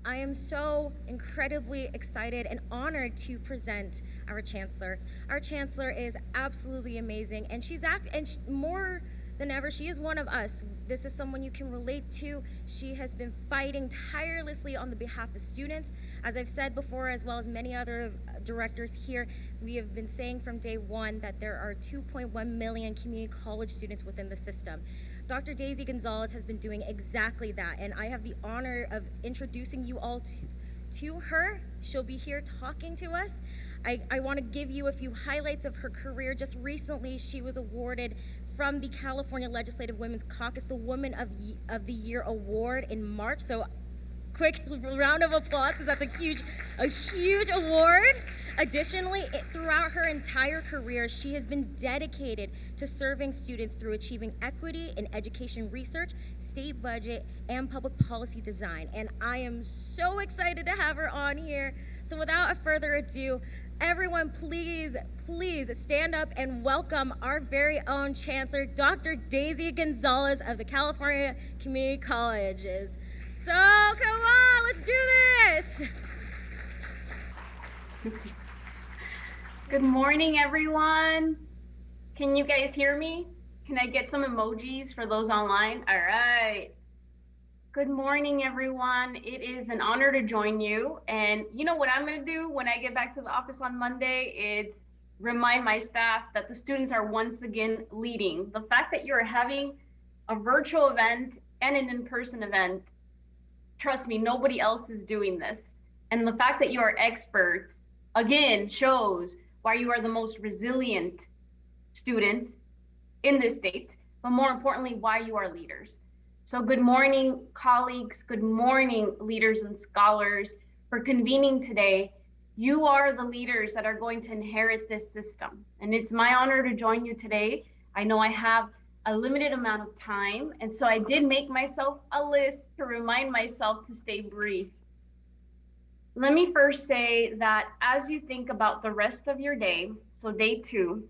I am so incredibly excited and honored to present our Chancellor. Our Chancellor is absolutely amazing, and more than ever, she is one of us. This is someone you can relate to. She has been fighting tirelessly on the behalf of students. As I've said before, as well as many other directors here, we have been saying from day one that there are 2.1 million community college students within the system. Dr. Daisy Gonzales has been doing exactly that, and I have the honor of introducing you all to her. She'll be here talking to us. I want to give you a few highlights of her career. Just recently, she was awarded from the California Legislative Women's Caucus the Woman of the Year Award in March. So quick round of applause, because that's a huge award. Additionally, throughout her entire career, she has been dedicated to serving students through achieving equity in education research, state budget, and public policy design. And I am so excited to have her on here. So without further ado, everyone, please stand up and welcome our very own Chancellor, Dr. Daisy Gonzales of the California Community Colleges. So come on, let's do this. Good morning, everyone. Can you guys hear me? Can I get some emojis for those online? All right. Good morning, everyone. It is an honor to join you. And you know what I'm going to do when I get back to the office on Monday? It's remind my staff that the students are once again leading. The fact that you're having a virtual event and an in-person event, trust me, nobody else is doing this. And the fact that you are experts, again, shows why you are the most resilient students in this state, but more importantly, why you are leaders. So good morning, colleagues. Good morning, leaders and scholars, for convening today. You are the leaders that are going to inherit this system. And it's my honor to join you today. I know I have a limited amount of time, and so I did make myself a list to remind myself to stay brief. Let me first say that as you think about the rest of your day, so day 2,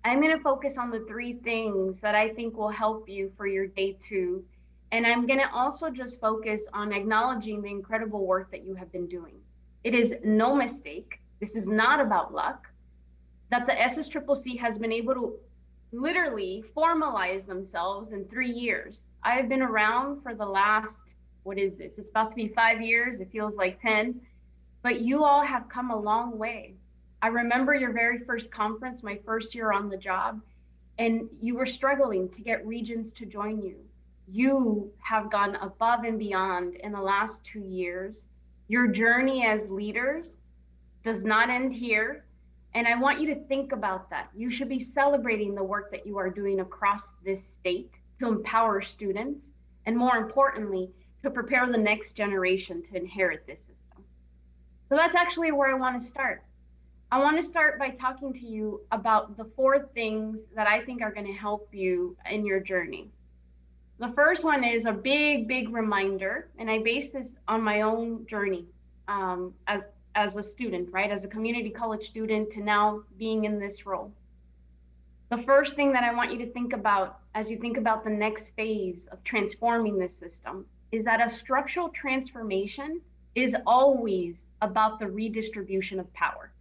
I'm going to focus on the 3 things that I think will help you for your day 2. And I'm going to also just focus on acknowledging the incredible work that you have been doing. It is no mistake, this is not about luck, that the SSCCC has been able to literally formalize themselves in 3 years. I have been around for the last, what is this? It's about to be 5 years. It feels like 10, but you all have come a long way. I remember your very first conference, my first year on the job, and you were struggling to get regions to join you. You have gone above and beyond in the last 2 years. Your journey as leaders does not end here. And I want you to think about that. You should be celebrating the work that you are doing across this state to empower students, and more importantly, to prepare the next generation to inherit this system. So that's actually where I want to start. I want to start by talking to you about the 4 things that I think are going to help you in your journey. The first one is a big reminder, and I base this on my own journey as a student, right? As a community college student to now being in this role. The first thing that I want you to think about as you think about the next phase of transforming this system is that a structural transformation is always about the redistribution of power.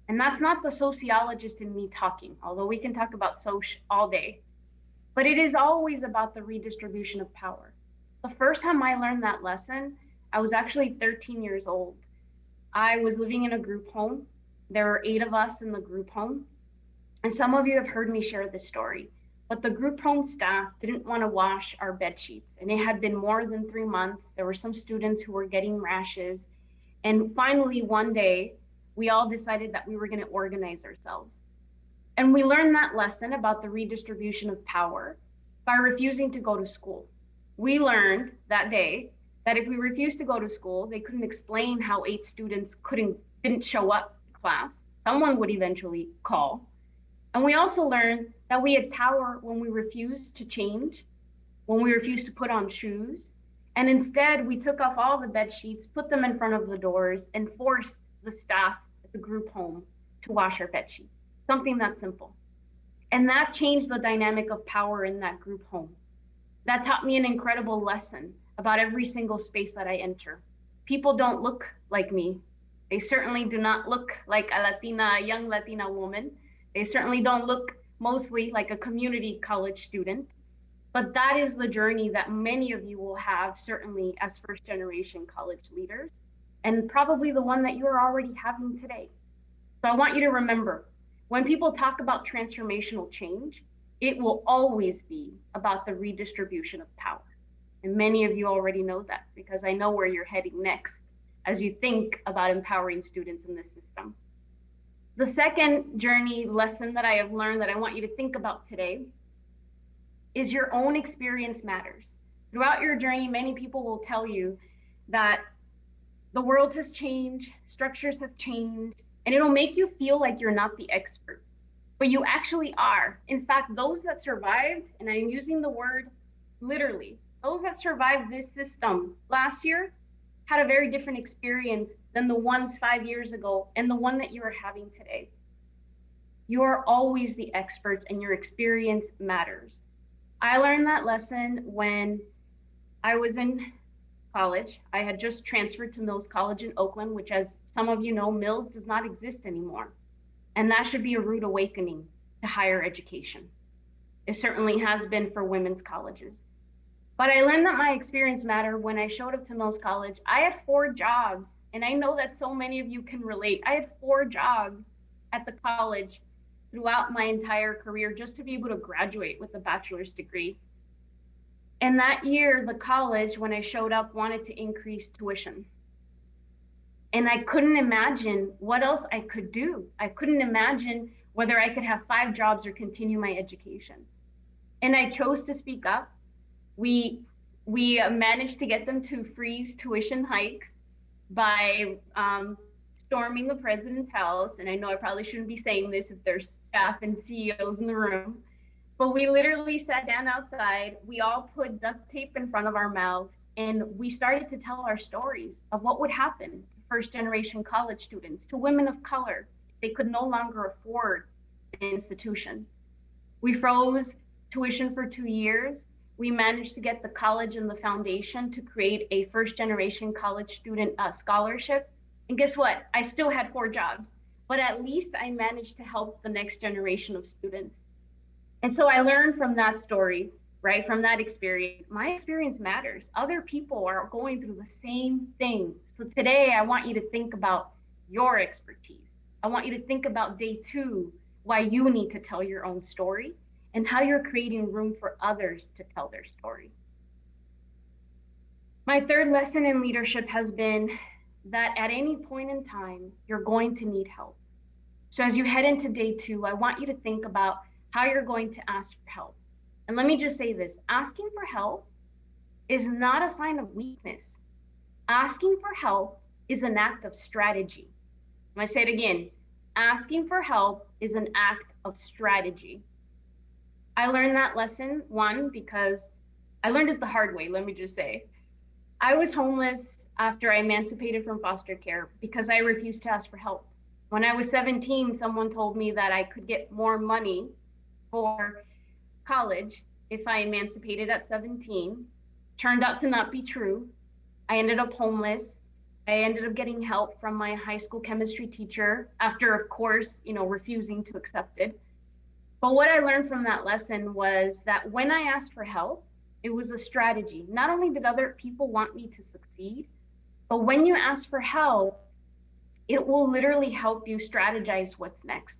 And that's not the sociologist in me talking, although we can talk about soc all day, but it is always about the redistribution of power. The first time I learned that lesson, I was actually 13 years old. I was living in a group home. There were 8 of us in the group home. And some of you have heard me share this story, but the group home staff didn't want to wash our bed sheets. And it had been more than 3 months. There were some students who were getting rashes. And finally, one day, we all decided that we were going to organize ourselves. And we learned that lesson about the redistribution of power by refusing to go to school. We learned that day that if we refused to go to school, they couldn't explain how 8 students didn't show up to class. Someone would eventually call. And we also learned that we had power when we refused to change, when we refused to put on shoes. And instead, we took off all the bed sheets, put them in front of the doors, and forced the staff at the group home to wash our bed sheets. Something that simple. And that changed the dynamic of power in that group home. That taught me an incredible lesson about every single space that I enter. people don't look like me. They certainly do not look like a young Latina woman. They certainly don't look mostly like a community college student. But that is the journey that many of you will have, certainly as first generation college leaders, and probably the one that you're already having today. So I want you to remember, when people talk about transformational change, it will always be about the redistribution of power. And many of you already know that because I know where you're heading next as you think about empowering students in this system. The second journey lesson that I have learned that I want you to think about today is your own experience matters. Throughout your journey, many people will tell you that the world has changed, structures have changed, and it'll make you feel like you're not the expert, but you actually are. In fact, those that survived, and I'm using the word literally, those that survived this system last year had a very different experience than the ones 5 years ago and the one that you are having today. You are always the experts and your experience matters. I learned that lesson when I was in college. I had just transferred to Mills College in Oakland, which, as some of you know, Mills does not exist anymore. And that should be a rude awakening to higher education. It certainly has been for women's colleges. But I learned that my experience mattered when I showed up to Mills College. I had 4 jobs, and I know that so many of you can relate. I had 4 jobs at the college throughout my entire career just to be able to graduate with a bachelor's degree. And that year, the college, when I showed up, wanted to increase tuition. And I couldn't imagine what else I could do. I couldn't imagine whether I could have 5 jobs or continue my education. And I chose to speak up. We managed to get them to freeze tuition hikes by storming the president's house. And I know I probably shouldn't be saying this if there's staff and CEOs in the room, but we literally sat down outside. We all put duct tape in front of our mouths, and we started to tell our stories of what would happen to first generation college students, to women of color. They could no longer afford an institution. We froze tuition for 2 years. We managed to get the college and the foundation to create a first generation college student scholarship. And guess what? I still had 4 jobs, but at least I managed to help the next generation of students. And so I learned from that story, right? From that experience, my experience matters. Other people are going through the same thing. So today I want you to think about your expertise. I want you to think about day 2, why you need to tell your own story and how you're creating room for others to tell their story. My third lesson in leadership has been that at any point in time, you're going to need help. So as you head into day 2, I want you to think about how you're going to ask for help. And let me just say this, asking for help is not a sign of weakness. Asking for help is an act of strategy. I'm going to say it again. Asking for help is an act of strategy. I learned that lesson, one, because I learned it the hard way, let me just say. I was homeless after I emancipated from foster care because I refused to ask for help. When I was 17, someone told me that I could get more money for college if I emancipated at 17. Turned out to not be true. I ended up homeless. I ended up getting help from my high school chemistry teacher after, of course, refusing to accept it. But what I learned from that lesson was that when I asked for help, it was a strategy. Not only did other people want me to succeed, but when you ask for help, it will literally help you strategize what's next,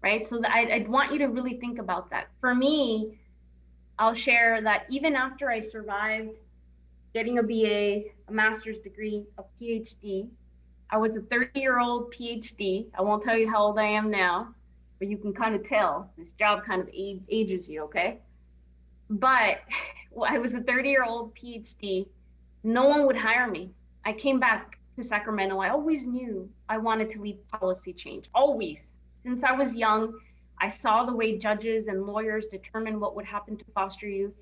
right? So I'd want you to really think about that. For me, I'll share that even after I survived getting a BA, a master's degree, a PhD, I was a 30-year-old PhD. I won't tell you how old I am now, but you can kind of tell. This job kind of ages you, okay? But I was a 30-year-old PhD. No one would hire me. I came back to Sacramento. I always knew I wanted to lead policy change, always. Since I was young, I saw the way judges and lawyers determine what would happen to foster youth.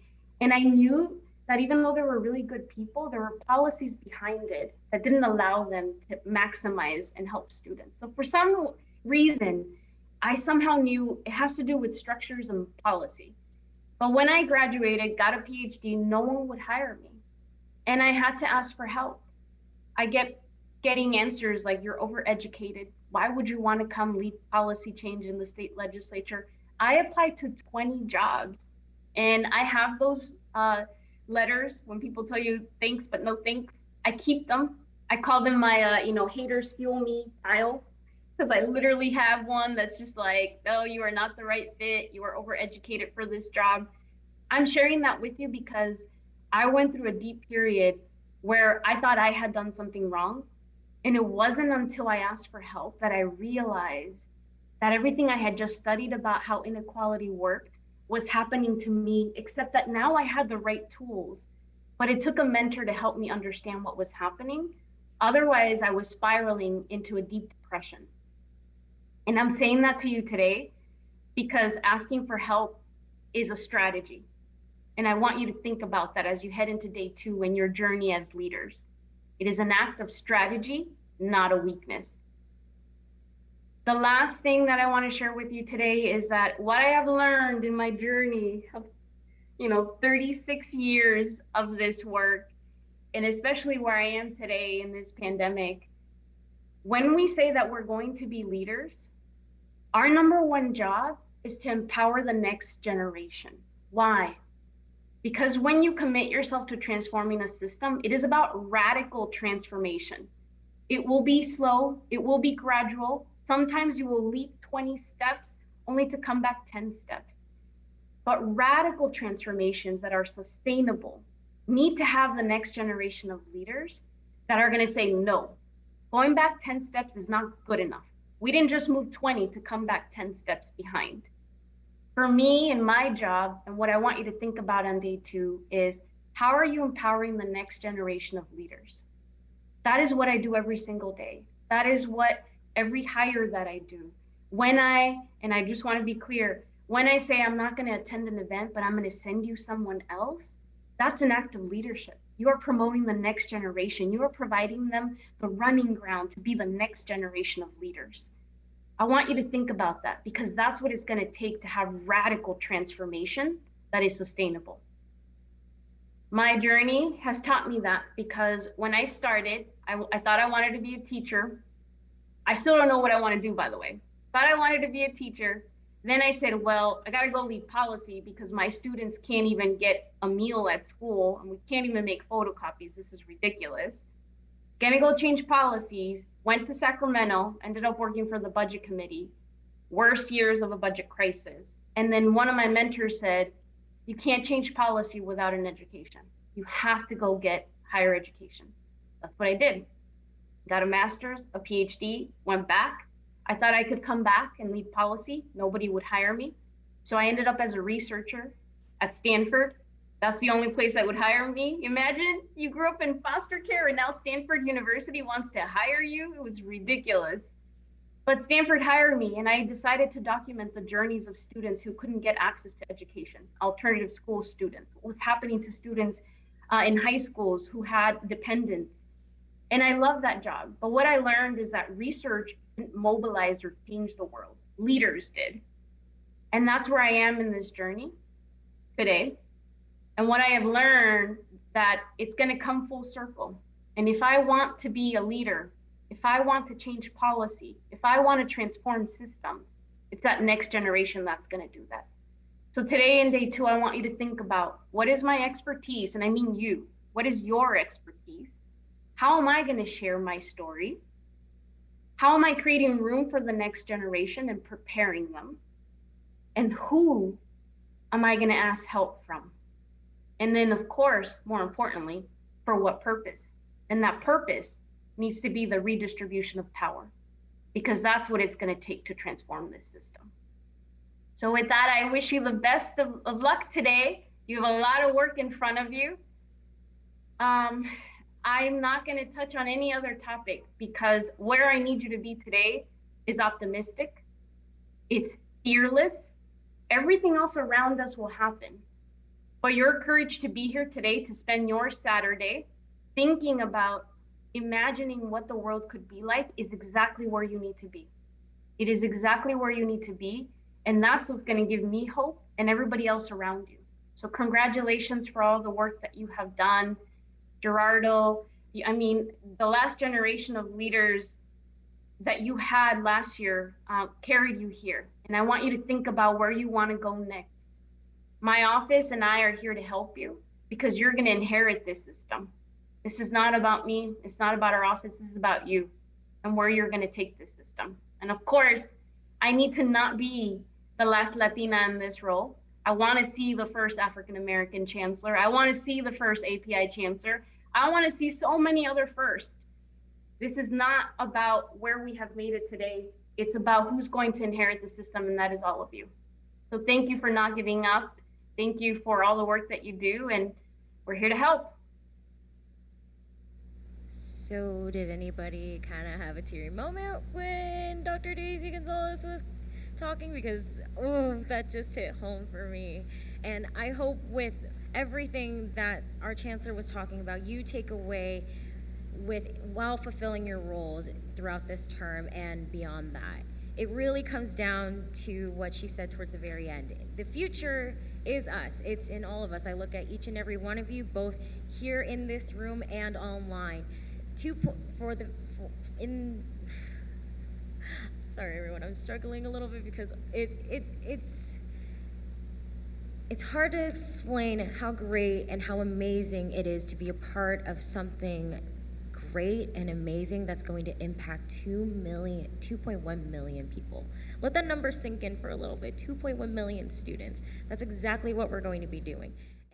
And I knew that even though there were really good people, there were policies behind it that didn't allow them to maximize and help students. So for some reason, I somehow knew it has to do with structures and policy. But when I graduated, got a PhD, no one would hire me. And I had to ask for help. I get getting answers like you're overeducated. Why would you want to come lead policy change in the state legislature? I applied to 20 jobs and I have those letters when people tell you thanks, but no thanks. I keep them. I call them my, haters fuel me pile because I literally have one that's just like, no, you are not the right fit. You are overeducated for this job. I'm sharing that with you because I went through a deep period where I thought I had done something wrong. And it wasn't until I asked for help that I realized that everything I had just studied about how inequality worked was happening to me, except that now I had the right tools. But it took a mentor to help me understand what was happening. Otherwise, I was spiraling into a deep depression. And I'm saying that to you today because asking for help is a strategy. And I want you to think about that as you head into day 2 in your journey as leaders. It is an act of strategy, not a weakness. The last thing that I want to share with you today is that what I have learned in my journey of 36 years of this work, and especially where I am today in this pandemic, when we say that we're going to be leaders, our number one job is to empower the next generation. Why? Because when you commit yourself to transforming a system, it is about radical transformation. It will be slow, it will be gradual. Sometimes you will leap 20 steps only to come back 10 steps. But radical transformations that are sustainable need to have the next generation of leaders that are going to say, no, going back 10 steps is not good enough. We didn't just move 20 to come back 10 steps behind. For me and my job, and what I want you to think about on day 2 is how are you empowering the next generation of leaders? That is what I do every single day. That is what every hire that I do. And I just want to be clear, when I say I'm not going to attend an event, but I'm going to send you someone else, that's an act of leadership. You are promoting the next generation. You are providing them the running ground to be the next generation of leaders. I want you to think about that because that's what it's going to take to have radical transformation that is sustainable. My journey has taught me that because when I started, I thought I wanted to be a teacher. I still don't know what I want to do, by the way. Thought I wanted to be a teacher. Then I said, well, I got to go lead policy because my students can't even get a meal at school and we can't even make photocopies. This is ridiculous. Gonna go change policies, went to Sacramento, ended up working for the budget committee, worst years of a budget crisis. And then one of my mentors said, you can't change policy without an education. You have to go get higher education. That's what I did. Got a master's, a PhD, went back. I thought I could come back and lead policy. Nobody would hire me. So I ended up as a researcher at Stanford. That's the only place that would hire me. Imagine you grew up in foster care and now Stanford University wants to hire you. It was ridiculous. But Stanford hired me and I decided to document the journeys of students who couldn't get access to education, alternative school students, what was happening to students in high schools who had dependents. And I love that job. But what I learned is that research didn't mobilize or change the world. Leaders did. And that's where I am in this journey today. And what I have learned that it's going to come full circle. And if I want to be a leader, if I want to change policy, if I want to transform systems, it's that next generation that's going to do that. So today in day 2, I want you to think about what is my expertise? And I mean you. What is your expertise? How am I going to share my story? How am I creating room for the next generation and preparing them? And who am I going to ask help from? And then, of course, more importantly, for what purpose? And that purpose needs to be the redistribution of power, because that's what it's going to take to transform this system. So with that, I wish you the best of luck today. You have a lot of work in front of you. I'm not going to touch on any other topic because where I need you to be today is optimistic. It's fearless. Everything else around us will happen. But your courage to be here today, to spend your Saturday thinking about imagining what the world could be like is exactly where you need to be. It is exactly where you need to be. And that's what's going to give me hope and everybody else around you. So congratulations for all the work that you have done. Gerardo, I mean, the last generation of leaders that you had last year carried you here. And I want you to think about where you want to go next. My office and I are here to help you because you're going to inherit this system. This is not about me. It's not about our office. This is about you and where you're going to take this system. And of course, I need to not be the last Latina in this role. I want to see the first African American chancellor. I want to see the first API chancellor. I want to see so many other firsts. This is not about where we have made it today. It's about who's going to inherit the system, and that is all of you. So thank you for not giving up. Thank you for all the work that you do, and we're here to help. So did anybody kind of have a teary moment when Dr. Daisy Gonzales was talking? Because, oh, that just hit home for me. And I hope with everything that our chancellor was talking about, you take away while fulfilling your roles throughout this term and beyond that. It really comes down to what she said towards the very end. The future is us. It's in all of us. I look at each and every one of you, both here in this room and online. Sorry everyone, I'm struggling a little bit because it's hard to explain how great and how amazing it is to be a part of something great and amazing that's going to impact 2.1 million people. Let that number sink in for a little bit. 2.1 million students. That's exactly what we're going to be doing.